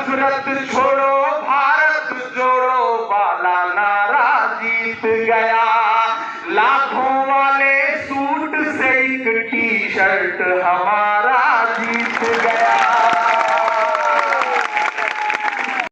नफरत छोड़ो भारत जोड़ो वाला नारा जीत गया। लाखों वाले सूट से एक टी शर्ट हमारा जीत गया।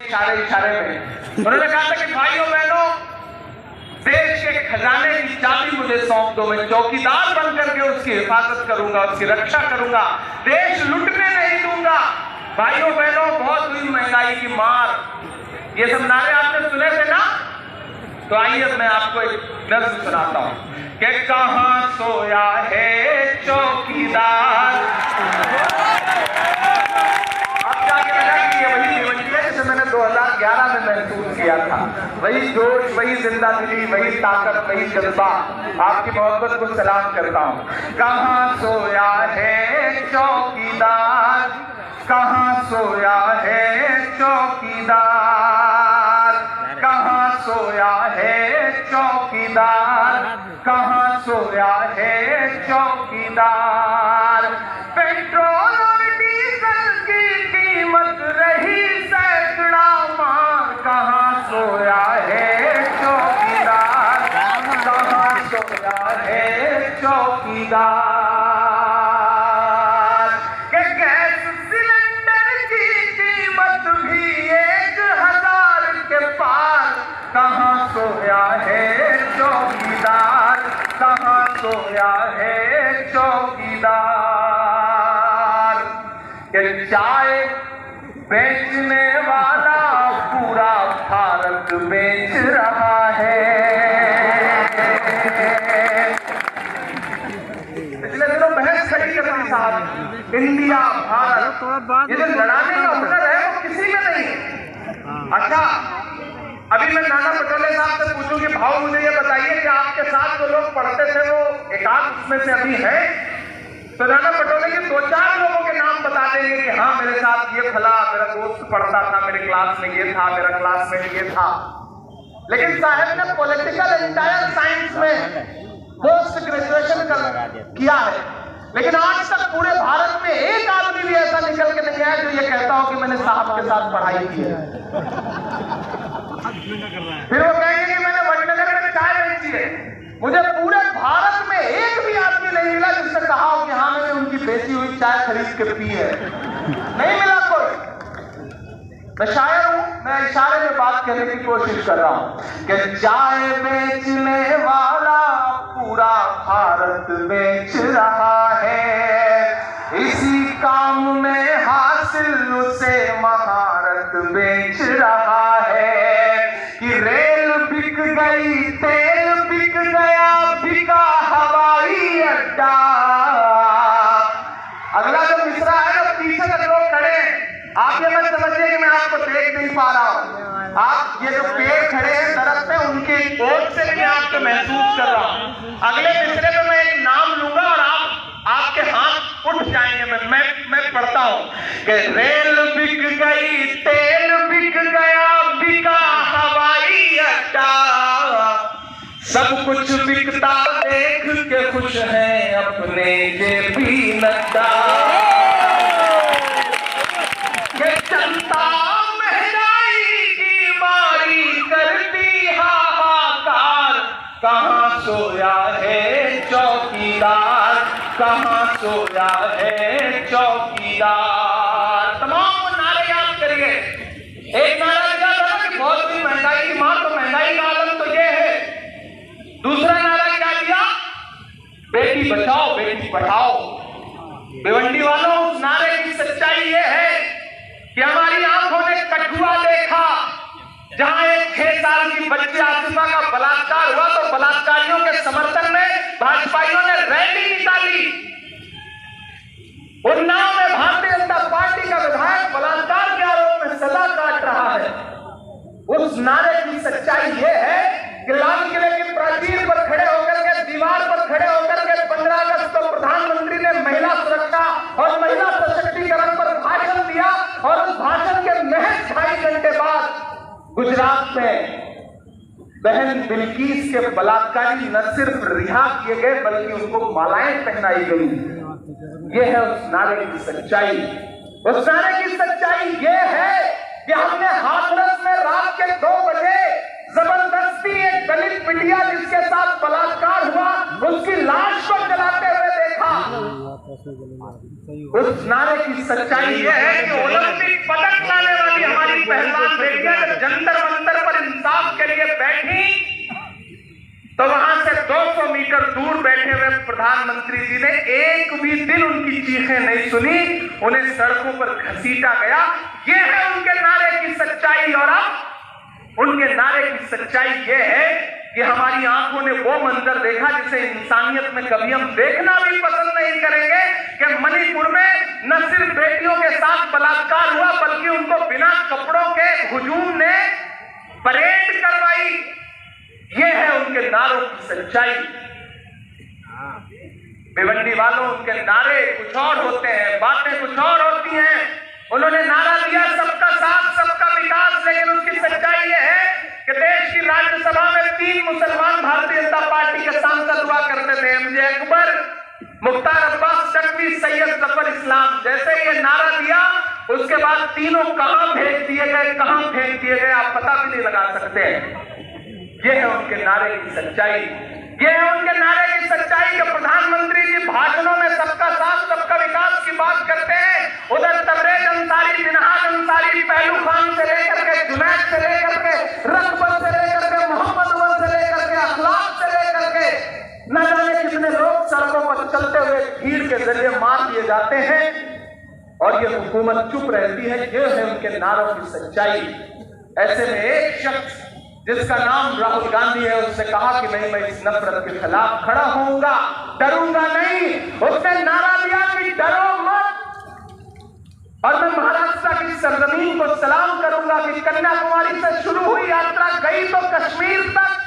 इशारे इशारे में उन्होंने कहा था कि भाइयों बहनों, देश के खजाने की चाबी मुझे सौंप दो, मैं चौकीदार बनकर के उसकी हिफाजत करूंगा, उसकी रक्षा करूंगा, देश लुटने नहीं दूंगा। भाइयों बहनों, बहुत हुई महंगाई की मार, ये सब नारे आपने सुने थे ना? तो आइए मैं आपको एक नज़्म सुनाता हूं कि कहां सोया है चौकीदार। अब जाके लगा कि ये वही भिवंडी है जिसे मैंने 2011 में महसूस किया था। वही जोश, वही जिंदा दिली, वही ताकत, वही जज्बा। आपकी मोहब्बत को सलाम करता हूं। कहां सोया है चौकीदार, कहां सोया है चौकीदार, कहां सोया है चौकीदार, कहां सोया है चौकीदार। पेट्रोल और डीजल की कीमत रही सैकड़ा मार, कहां सोया है चौकीदार, कहां सोया है चौकीदार। कि गैस सिलेंडर की कीमत भी 1000 के पार, कहां सोया है चौकीदार, कहां सोया है चौकीदार। कि चाय बेचने वाला पूरा भारत बेच रहा है। पिछले दिनों बहस खड़ी करती साहब, इंडिया भारत, ये जो लड़ाने का हुनर है वो किसी में नहीं है। अच्छा, अभी मैं नाना पटोले साहब से पूछूं कि भाव मुझे ये बताइए कि आपके साथ जो लोग पढ़ते थे वो एकाध उसमें से अभी है? तो नाना पटोले के 2-4 लोगों के नाम बता देंगे कि हाँ मेरे साथ ये फला, मेरा दोस्त पढ़ता था, मेरे क्लास में ये था, मेरा क्लासमेट ये था। लेकिन साहब ने पॉलिटिकल एंटायर साइंस में पोस्ट ग्रेजुएशन किया है, लेकिन आज तक पूरे भारत में एक आदमी भी ऐसा निकल के नहीं आया जो ये कहता हो कि मैंने साहब के साथ पढ़ाई की है। फिर वो कहेंगे कि मैंने वडनगर में चाय बेची है। मुझे पूरे भारत में एक भी आदमी नहीं मिला जिसने कहा हो कि हाँ मैंने उनकी बेची हुई चाय खरीद के पी है। नहीं मिला कोई। मैं शायर हूं, मैं इशारे में बात करने की कोशिश कर रहा हूं कि चाय बेचने वाला पूरा भारत बेच रहा है। इसी काम में हासिल उसे महारत बेच रहा है। कि रेल बिक गई, तेल बिक गया, बिका हवाई अड्डा। अगला जो मिसरा है ना, पीछे तक लोग खड़े हैं, आप ये मत समझिए कि मैं आपको देख नहीं पा रहा हूं। आप ये जो पेड़ खड़े हैं दरख्त पे, उनके ओट से भी मैं आपको महसूस कर रहा हूं। अगले मिसरे में मैं एक नाम लूंगा और आपके हाथ उठ जाएंगे। मैं पढ़ता हूं कि रेल बिक गई, तेल बिक गया, बिका हवाई अड्डा। सब कुछ बिकता देख के खुश हैं अपने जेबी नड्डा। कि जनता महंगाई की मारी करती हाहाकार, कहां सोया है चौकीदार, कहां सोया है चौकीदार। तमाम नारे याद करिए। एक नारा क्या था कि बहुत ही महंगाई की मार, तो महंगाई का आलम तो ये है। दूसरा नारा क्या दिया? बेटी बचाओ बेटी पढ़ाओ। भिवंडी वालों, उस नारे की सच्चाई ये है कि हमारी आंखों ने कठुआ देखा, जहां एक 6 साल की बच्ची आसिफा का बलात्कार हुआ तो बलात्कारियों के समर्थन में भाजपाइयों ने रैली निकाली। उन्नाव में भारतीय जनता पार्टी का विधायक बलात्कार के आरोप में सजा काट रहा है। उस नारे की सच्चाई यह है कि लाल किले की प्राचीर पर खड़े होकर के, दीवार पर खड़े होकर के 15 अगस्त को प्रधानमंत्री ने महिला सुरक्षा और महिला सशक्तिकरण पर भाषण दिया और उस भाषण के महज 2.5 घंटे बाद गुजरात में बहन बिल्किस के बलात्कारी न सिर्फ रिहा किए गए बल्कि उनको मालाएं पहनाई गई। यह है उस नारे की सच्चाई। उस नारे की सच्चाई यह है कि हमने हाथरस में रात के 2 बजे जबरदस्ती एक दलित बिटिया जिसके साथ बलात्कार हुआ उसकी लाश को जलाते हुए देखा। उस नारे की सच्चाई यह है कि ओलंपिक पदक लाने वाली हमारी पहलवान बेटियां जब जंतर मंतर पर इंसाफ के लिए बैठी तो वहां से 200 मीटर दूर बैठे हुए प्रधानमंत्री जी ने एक भी दिन उनकी चीखें नहीं सुनी, उन्हें सड़कों पर घसीटा गया। ये है उनके नारे की सच्चाई। और अब उनके नारे की सच्चाई ये है कि हमारी आंखों ने वो मंजर देखा जिसे इंसानियत में कभी हम देखना भी पसंद नहीं करेंगे कि मणिपुर में न सिर्फ बेटियों के साथ बलात्कार हुआ बल्कि उनको बिना कपड़ों के हुजूम ने परेड करवाई। ये है उनके नारों की सच्चाई। भिवंडी वालों, उनके नारे कुछ और होते हैं, बातें कुछ और होती हैं। उन्होंने नारा दिया सबका साथ सबका विकास, लेकिन उसकी सच्चाई ये है कि देश की राज्यसभा में 3 मुसलमान भारतीय जनता पार्टी के सांसद हुआ करते थे, एमजे अकबर, मुख्तार अब्बास नकवी, सैयद जफर इस्लाम। जैसे ये नारा दिया उसके बाद तीनों कहां भेज दिए गए, कहां फेंक दिए गए, आप पता भी नहीं लगा सकते। ये है उनके नारे की सच्चाई। ये है उनके नारे की सच्चाई कि प्रधानमंत्री जी भाषणों में सबका साथ सबका विकास की बात करते हैं, उधर तबरेज अंसारी, मिनहाज अंसारी, पहलू खान से लेकर के, जुनैद से लेकर के, रकबत से लेकर के, मोहम्मद अव्वल से लेकर के, अखलाक से लेकर के, न जाने कितने लोग सड़कों पर चलते हुए भीड़ के जरिए मार दिए जाते हैं और ये हुकूमत चुप रहती है। ये है उनके नारों की सच्चाई। ऐसे में एक शख्स जिसका नाम राहुल गांधी है उसने कहा कि नहीं, मैं इस नफरत के खिलाफ खड़ा होऊंगा, डरूंगा नहीं। उसने नारा दिया कि डरो मत, और मैं महाराष्ट्र की सरजमीन को सलाम करूंगा कि कन्याकुमारी से शुरू हुई यात्रा गई तो कश्मीर तक,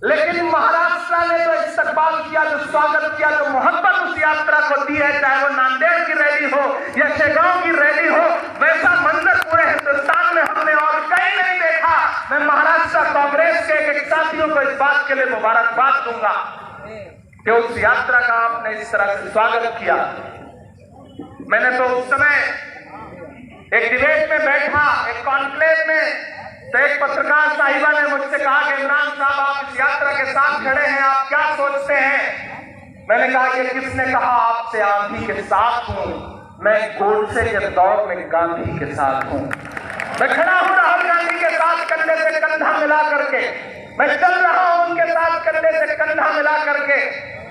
लेकिन महाराष्ट्र ने जो इस्तकबाल किया, जो स्वागत किया, जो मोहब्बत उस यात्रा को दी है, चाहे वो नांदेड़ की रैली हो या शेगांव की रैली हो, वैसा मंजर पूरे हिंदुस्तान में हमने और कहीं नहीं देखा। मैं महाराष्ट्र कांग्रेस के एक साथियों को इस बात के लिए मुबारकबाद दूंगा कि उस यात्रा का आपने इस तरह से स्वागत किया। मैंने तो उस समय एक डिबेट में बैठा, एक कॉन्क्लेव में, तो एक पत्रकार साहिबा ने मुझसे कहा कि इमरान साहब आप इस यात्रा के साथ खड़े हैं, आप क्या सोचते हैं? मैंने कहा कि किसने कहा आपसे आंधी के साथ हूं, मैं गोडसे के दौर में गांधी के साथ हूं। मैं खड़ा हूं राहुल गांधी के साथ कंधे से कंधा मिला करके, मैं चल रहा हूं उनके साथ कंधे से कंधा मिला करके,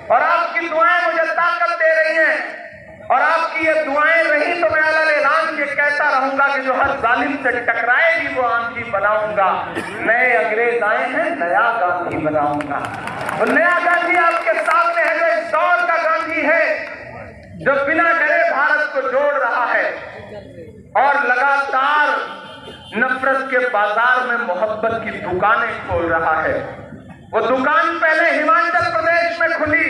और आपकी दुआएं मुझे ताकत दे रही हैं। और आपकी ये दुआएं रही तो मैं ऐलान ये कहता रहूंगा कि जो हर जालिम से टकराएगी वो आंधी बनाऊंगा। नए अंग्रेज आए हैं, नया गांधी बनाऊंगा। और नया गांधी आपके सामने है, जो इस दौर का गांधी है, जो बिना डरे भारत को जोड़ रहा है और लगातार नफरत के बाजार में मोहब्बत की दुकानें खोल रहा है। वो दुकान पहले हिमाचल प्रदेश में खुली,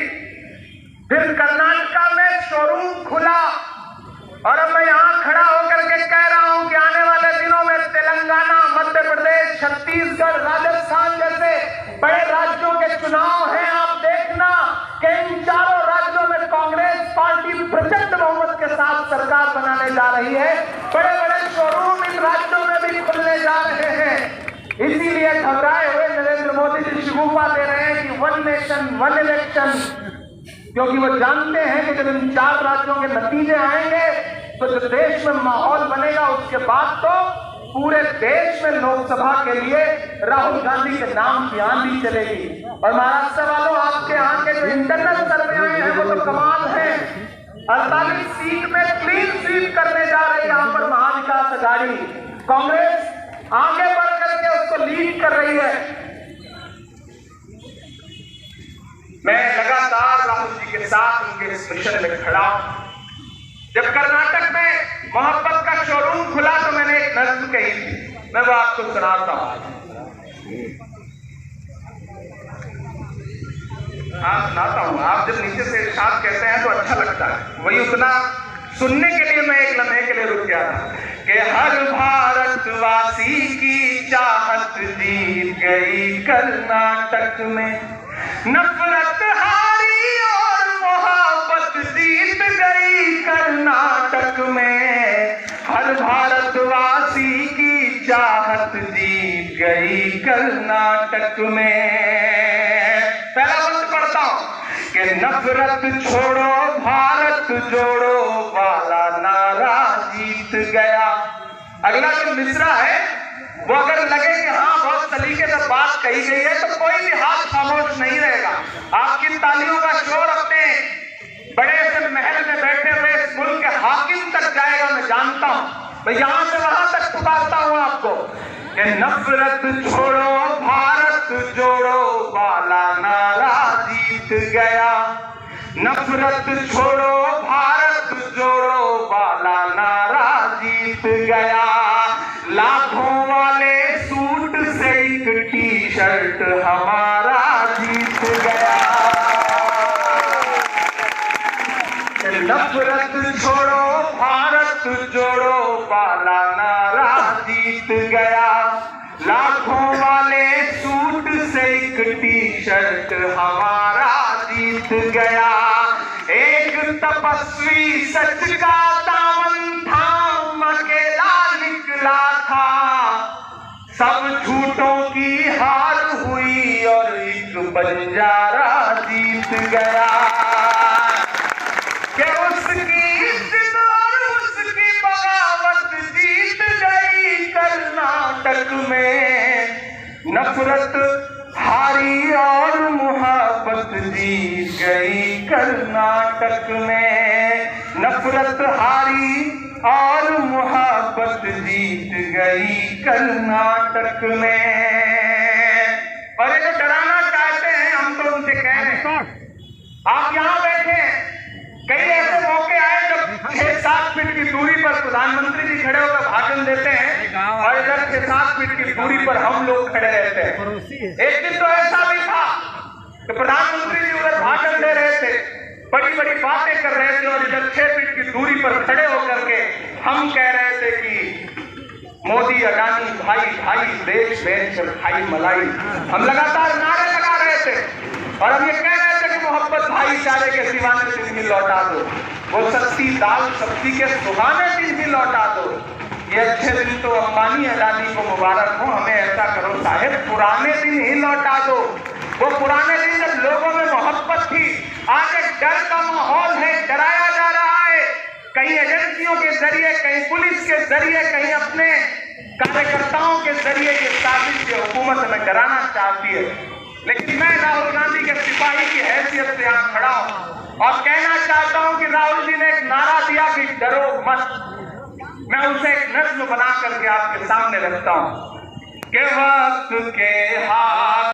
फिर कर्नाटका में शोरूम खुला, और अब मैं यहां खड़ा होकर के कह रहा हूं कि आने वाले दिनों में तेलंगाना, मध्य प्रदेश, छत्तीसगढ़, राजस्थान जैसे बड़े राज्यों के चुनाव हैं। आप देखना कि इन चारों राज्यों में कांग्रेस पार्टी प्रचंड बहुमत के साथ सरकार बनाने जा रही है। बड़े बड़े शोरूम इन राज्यों में भी खुलने जा रहे हैं। इसीलिए घबराए हुए नरेंद्र मोदी जी शिगुफा दे रहे हैं कि 1 नेशन 1 इलेक्शन, क्योंकि वो जानते हैं कि जब इन 4 राज्यों के नतीजे आएंगे तो जो देश में माहौल बनेगा उसके बाद तो पूरे देश में लोकसभा के लिए राहुल गांधी के नाम की आंधी चलेगी। और महाराष्ट्र वालों, आपके यहाँ के जो इंटरनल सर्वे आए हैं वो तो कमाल है। 48 सीट में क्लीन स्वीप करने जा रही है यहाँ पर महाविकास अघाड़ी। कांग्रेस आगे बढ़ करके उसको लीड कर रही है। मैं लगातार राहुल जी के साथ उनके इस मिशन में खड़ा हूं। जब कर्नाटक में मोहब्बत का शोरूम खुला तो मैंने एक नज्म कही थी, मैं वो आपको सुनाता हूं। हाँ सुनाता हूं। आप जब नीचे से इरशाद कहते हैं तो अच्छा लगता है, वही उतना सुनने के लिए मैं एक लम्हे के लिए रुक गया था कि हर भारतवासी की चाहत जीत गई कर्नाटक में, नफरत हारी और मोहब्बत जीत गई कर्नाटक में। हर भारतवासी की चाहत जीत गई कर्नाटक में। पहला वक्त पढ़ता हूं कि नफरत छोड़ो भारत जोड़ो वाला नारा जीत गया। अगला जो मिसरा है वो अगर लगे कि हाँ बहुत सलीके से बात कही गई है तो कोई भी हाथ खामोश नहीं रहेगा। आपकी तालियों का शोर अपने बड़े से महल में बैठे हुए इस मुल्क के हाकिम तक जाएगा, मैं जानता हूं। मैं यहां से वहां तक पुकारता हूं आपको कि नफरत छोड़ो भारत जोड़ो वाला नारा जीत गया। नफरत छोड़ो भारत जोड़ो वाला नारा जीत गया। लाखों वाले सूट से एक टी शर्ट हमारा जीत गया। नफरत छोड़ो भारत जोड़ो वाला नारा जीत गया। लाखों वाले सूट से एक टी शर्ट हमारा जीत गया। एक तपस्वी सच का दामन थाम अकेला निकला था। सब झूठों की हार हुई और एक बंजारा जीत गया। कि उसकी इज्जत और उसकी बगावत जीत गई कर्नाटक में। नफरत हारी और मुहब्बत जीत गई कर्नाटक में। नफरत हारी और मुहब्बत जीत गई कर्नाटक में। और ये जो डराना चाहते हैं हम तो उनसे कह रहे हैं, आप यहां बैठे हैं, कई ऐसे मौके आए जब 6-7 फीट की दूरी पर प्रधानमंत्री जी खड़े होकर भाषण देते हैं और इधर 6-7 फीट की दूरी पर हम लोग खड़े रहते हैं। एक दिन तो ऐसा भी था कि प्रधानमंत्री जी उधर भाषण दे रहे थे, बड़ी बड़ी बातें कर रहे थे और इधर 6 फीट की दूरी पर खड़े होकर के हम कह रहे थे कि मोदी अडानी भाई भाई देश देश खाई मलाई। हम लगातार नारे लगा रहे थे और हम ये कह रहे थे कि मोहब्बत भाईचारे के सिवाने दिन भी लौटा दो, वो सस्ती दाल सब्जी के सुहाने दिन भी लौटा दो। ये अच्छे दिन तो अंबानी अडानी को मुबारक हो, हमें ऐसा करो साहेब पुराने दिन ही लौटा दो। वो पुराने दिन जब लोगों में मोहब्बत थी, आज एक डर का माहौल है, डराया जा रहा है। कहीं एजेंसियों के जरिए, कहीं पुलिस के जरिए, कहीं अपने कार्यकर्ताओं के जरिए ये साजिश ये हुकूमत हमें डराना चाहती है। लेकिन मैं राहुल गांधी के सिपाही की हैसियत से यहाँ खड़ा हूं और कहना चाहता हूं कि राहुल जी ने एक नारा दिया कि डरो मत। मैं उसे एक नज्म बना करके आपके सामने रखता हूं कि वक्त के